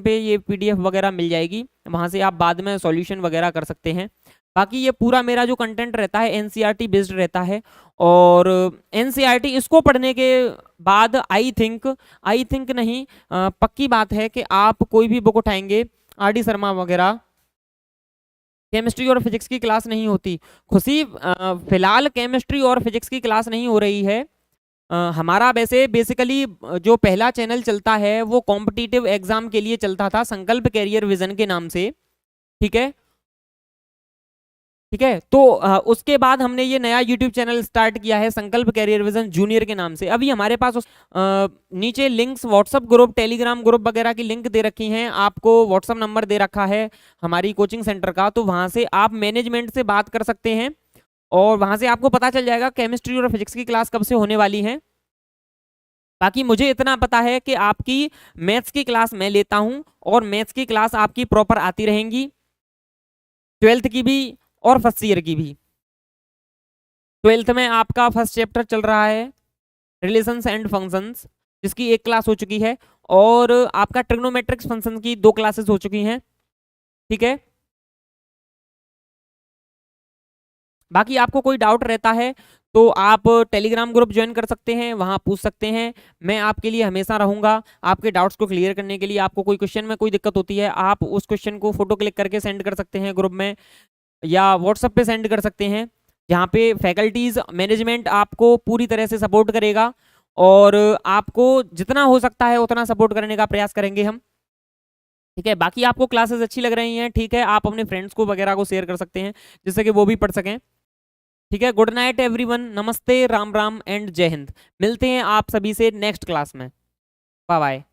पे ये PDF वगैरह मिल जाएगी, वहां से आप बाद में सॉल्यूशन वगैरह कर सकते हैं। बाकी ये पूरा मेरा जो कंटेंट रहता है NCERT बेस्ड रहता है, और NCERT इसको पढ़ने के बाद आई थिंक नहीं, पक्की बात है कि आप कोई भी बुक उठाएंगे, RD शर्मा वगैरह, केमिस्ट्री और फिजिक्स की क्लास नहीं होती। खुशी फिलहाल केमिस्ट्री और फिजिक्स की क्लास नहीं हो रही है। हमारा वैसे बेसिकली जो पहला चैनल चलता है वो कॉम्पिटिटिव एग्जाम के लिए चलता था, संकल्प कैरियर विजन के नाम से, ठीक है, ठीक है। तो उसके बाद हमने ये नया YouTube चैनल स्टार्ट किया है संकल्प कैरियर विजन जूनियर के नाम से। अभी हमारे पास नीचे links WhatsApp group, Telegram group वगैरह की लिंक दे रखी हैं, आपको व्हाट्सअप नंबर दे रखा है हमारी कोचिंग सेंटर का, तो वहां से आप मैनेजमेंट से बात कर सकते हैं, और वहां से आपको पता चल जाएगा केमिस्ट्री और फिजिक्स की क्लास कब से होने वाली है। बाकी मुझे इतना पता है कि आपकी मैथ्स की क्लास मैं लेता हूं, और मैथ्स की क्लास आपकी प्रॉपर आती रहेंगी, 12th की भी और फर्स्ट ईयर की भी। ट्वेल्थ में आपका फर्स्ट चैप्टर चल रहा है रिलेशंस एंड फंक्शंस, जिसकी एक क्लास हो चुकी है, और आपका ट्रिग्नोमेट्रिक्स फंक्शन की 2 क्लासेस हो चुकी हैं। ठीक है, बाकी आपको कोई डाउट रहता है तो आप टेलीग्राम ग्रुप ज्वाइन कर सकते हैं, वहां पूछ सकते हैं। मैं आपके लिए हमेशा रहूंगा आपके डाउट्स को क्लियर करने के लिए। आपको कोई क्वेश्चन में कोई दिक्कत होती है, आप उस क्वेश्चन को फोटो क्लिक करके सेंड कर सकते हैं ग्रुप में, या व्हाट्सएप पे सेंड कर सकते हैं, जहाँ पे फैकल्टीज मैनेजमेंट आपको पूरी तरह से सपोर्ट करेगा, और आपको जितना हो सकता है उतना सपोर्ट करने का प्रयास करेंगे हम। ठीक है, बाकी आपको क्लासेस अच्छी लग रही हैं, ठीक है, आप अपने फ्रेंड्स को वगैरह को शेयर कर सकते हैं जिससे कि वो भी पढ़ सकें। ठीक है, गुड नाइट एवरीवन, नमस्ते, राम राम एंड जय हिंद। मिलते हैं आप सभी से नेक्स्ट क्लास में। Bye bye.